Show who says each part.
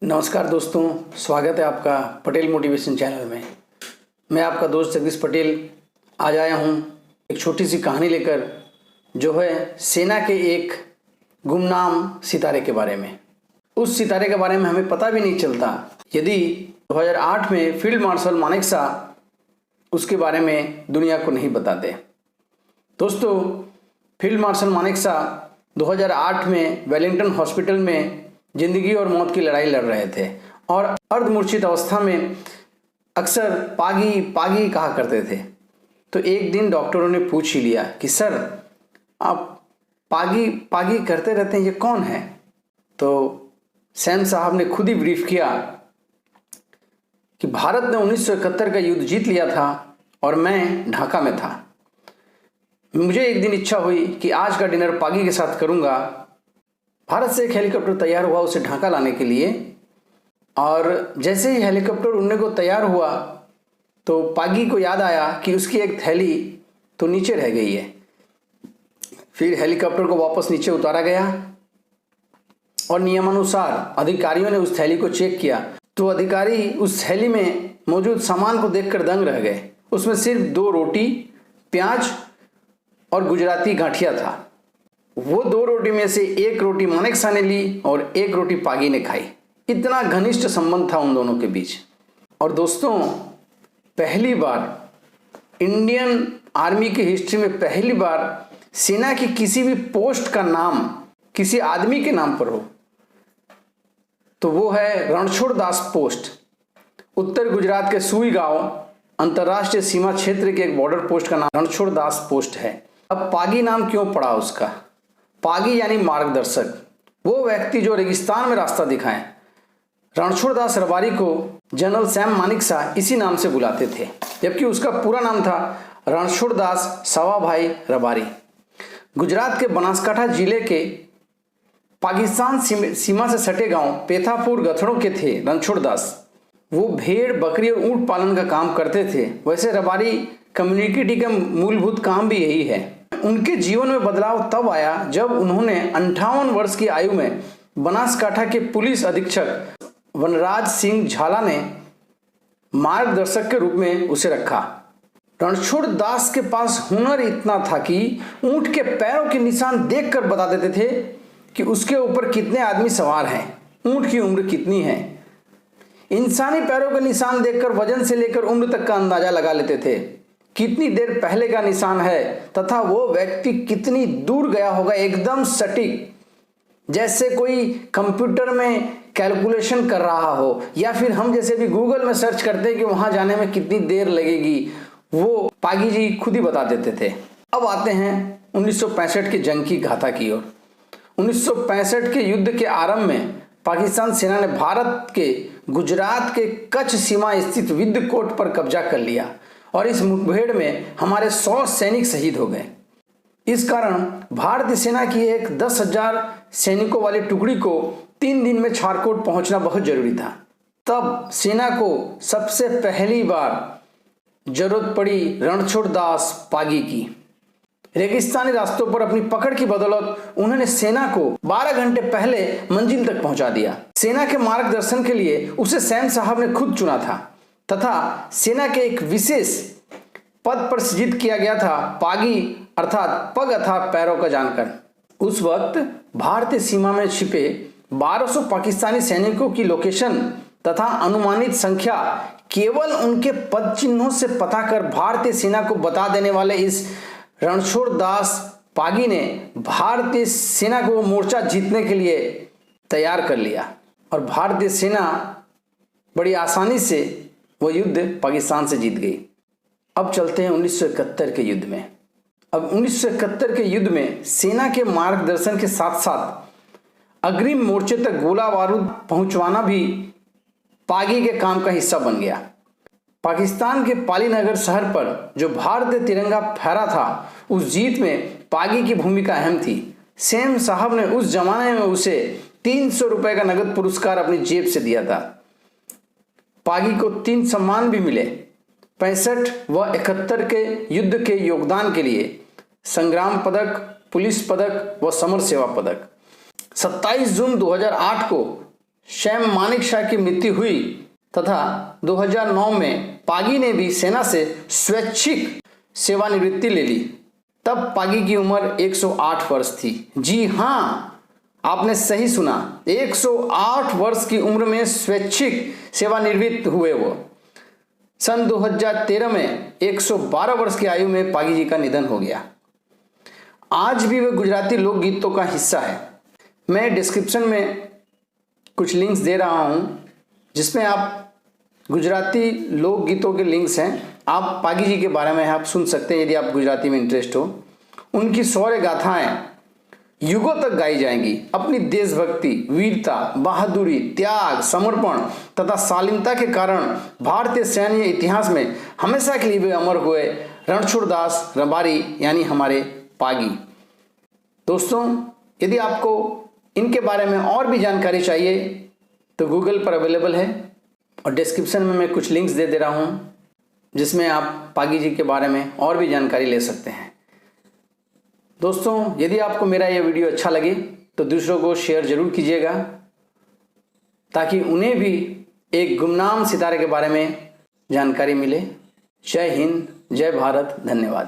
Speaker 1: नमस्कार दोस्तों, स्वागत है आपका पटेल मोटिवेशन चैनल में। मैं आपका दोस्त जगदीश पटेल आज आया हूँ एक छोटी सी कहानी लेकर, जो है सेना के एक गुमनाम सितारे के बारे में। उस सितारे के बारे में हमें पता भी नहीं चलता यदि 2008 में फील्ड मार्शल मानेकशॉ उसके बारे में दुनिया को नहीं बताते। दोस्तों, फील्ड मार्शल मानेकशॉ 2008 में वेलिंगटन हॉस्पिटल में जिंदगी और मौत की लड़ाई लड़ रहे थे और अर्धमूर्छित अवस्था में अक्सर पागी पागी कहा करते थे। तो एक दिन डॉक्टरों ने पूछ ही लिया कि सर, आप पागी पागी करते रहते हैं, ये कौन है? तो सैम साहब ने खुद ही ब्रीफ किया कि भारत ने 1971 का युद्ध जीत लिया था और मैं ढाका में था। मुझे एक दिन इच्छा हुई कि आज का डिनर पागी के साथ करूंगा। भारत से एक हेलीकॉप्टर तैयार हुआ उसे ढाका लाने के लिए, और जैसे ही हेलीकॉप्टर उड़ने को तैयार हुआ तो पागी को याद आया कि उसकी एक थैली तो नीचे रह गई है। फिर हेलीकॉप्टर को वापस नीचे उतारा गया और नियमानुसार अधिकारियों ने उस थैली को चेक किया तो अधिकारी उस थैली में मौजूद सामान को देखकर दंग रह गए। उसमें सिर्फ 2 रोटी, प्याज और गुजराती गांठिया था। वो 2 रोटी में से 1 रोटी मानेकशॉ ने ली और 1 रोटी पागी ने खाई। इतना घनिष्ठ संबंध था उन दोनों के बीच। और दोस्तों, पहली बार इंडियन आर्मी की हिस्ट्री में पहली बार सेना की किसी भी पोस्ट का नाम किसी आदमी के नाम पर हो तो वो है रणछोड़ दास पोस्ट। उत्तर गुजरात के सुई गांव अंतर्राष्ट्रीय सीमा क्षेत्र के एक बॉर्डर पोस्ट का नाम रणछोड़ दास पोस्ट है। अब पागी नाम क्यों पड़ा उसका? पागी यानी मार्गदर्शक, वो व्यक्ति जो रेगिस्तान में रास्ता दिखाएं। रणछोड़ दास रबारी को जनरल सैम मानेकशॉ इसी नाम से बुलाते थे, जबकि उसका पूरा नाम था रणछोड़ दास सवाभाई रबारी। गुजरात के बनासकांठा जिले के पाकिस्तान सीमा से सटे गांव पेथापुर गथड़ों के थे रणछोड़ दास। वो भेड़, बकरी और ऊंट पालन का काम करते थे। वैसे रबारी कम्युनिटी का मूलभूत काम भी यही है। उनके जीवन में बदलाव तब आया जब उन्होंने 58 वर्ष की आयु में बनासकांठा के पुलिस अधीक्षक वनराज सिंह झाला ने मार्गदर्शक के रूप में उसे रखा। रणछोड़ दास के पास हुनर इतना था कि ऊंट के पैरों के निशान देखकर बता देते थे कि उसके ऊपर कितने आदमी सवार हैं, ऊंट की उम्र कितनी है। इंसानी पैरों के निशान देखकर वजन से लेकर उम्र तक का अंदाजा लगा लेते थे, कितनी देर पहले का निशान है तथा वो व्यक्ति कितनी दूर गया होगा, एकदम सटीक, जैसे कोई कंप्यूटर में कैलकुलेशन कर रहा हो, या फिर हम जैसे भी गूगल में सर्च करते हैं कि वहां जाने में कितनी देर लगेगी, वो पागी जी खुद ही बता देते थे। अब आते हैं 1965 की जंग की गाथा की ओर। 1965 के युद्ध के आरंभ में पाकिस्तान सेना ने भारत के गुजरात के कच्छ सीमा स्थित विद्यकोट पर कब्जा कर लिया और इस मुठभेड़ में हमारे 100 सैनिक शहीद हो गए। इस कारण भारतीय सेना की एक 10,000 सैनिकों वाली टुकड़ी को 3 दिन में छारकोट पहुंचना बहुत जरूरी था। तब सेना को सबसे पहली बार जरूरत पड़ी रणछोड़ दास पागी की। रेगिस्तानी रास्तों पर अपनी पकड़ की बदौलत उन्होंने सेना को 12 घंटे पहले मंजिल तक पहुंचा दिया। सेना के मार्गदर्शन के लिए उसे सैम साहब ने खुद चुना था तथा सेना के एक विशेष पद पर सृजित किया गया था, पागी अर्थात पग अर्थात पैरों का जानकर। उस वक्त भारतीय सीमा में छिपे 1200 पाकिस्तानी सैनिकों की लोकेशन तथा अनुमानित संख्या केवल उनके पद चिन्हों से पता कर भारतीय सेना को बता देने वाले इस रणछोड़ दास पागी ने भारतीय सेना को मोर्चा जीतने के लिए तैयार कर लिया और भारतीय सेना बड़ी आसानी से वो युद्ध पाकिस्तान से जीत गई। अब चलते हैं 1971 के युद्ध में। अब 1971 के युद्ध में सेना के मार्गदर्शन के साथ साथ अग्रिम मोर्चे तक गोला बारूद पहुंचवाना भी पागी के काम का हिस्सा बन गया। पाकिस्तान के पालीनगर शहर पर जो भारतीय तिरंगा फहरा था, उस जीत में पागी की भूमिका अहम थी। सैम साहब ने उस जमाने में उसे 300 रुपए का नगद पुरस्कार अपनी जेब से दिया था। पागी को 3 सम्मान भी मिले, 65 व 71 के युद्ध के योगदान के लिए संग्राम पदक, पुलिस पदक व समर सेवा पदक। 27 जून 2008 को सैम मानेकशॉ की मृत्यु हुई तथा 2009 में पागी ने भी सेना से स्वैच्छिक सेवानिवृत्ति ले ली। तब पागी की उम्र 108 वर्ष थी। जी हाँ, आपने सही सुना, 108 वर्ष की उम्र में स्वैच्छिक सेवानिवृत्त हुए वो। सन 2013 में 112 वर्ष की आयु में पागी जी का निधन हो गया। आज भी वे गुजराती लोकगीतों का हिस्सा है। मैं डिस्क्रिप्शन में कुछ लिंक्स दे रहा हूँ जिसमें आप गुजराती लोकगीतों के लिंक्स हैं। आप पागी जी के बारे में आप सुन सकते हैं यदि आप गुजराती में इंटरेस्ट हो। उनकी शौर्य गाथाएं युगों तक गाई जाएंगी। अपनी देशभक्ति, वीरता, बहादुरी, त्याग, समर्पण तथा शालीनता के कारण भारतीय सैन्य इतिहास में हमेशा के लिए वे अमर हुए। रणछोड़दास रबारी यानी हमारे पागी। दोस्तों, यदि आपको इनके बारे में और भी जानकारी चाहिए तो गूगल पर अवेलेबल है और डिस्क्रिप्शन में मैं कुछ लिंक्स दे रहा हूँ जिसमें आप पागी जी के बारे में और भी जानकारी ले सकते हैं। दोस्तों, यदि आपको मेरा यह वीडियो अच्छा लगे तो दूसरों को शेयर जरूर कीजिएगा ताकि उन्हें भी एक गुमनाम सितारे के बारे में जानकारी मिले। जय हिंद, जय भारत, धन्यवाद।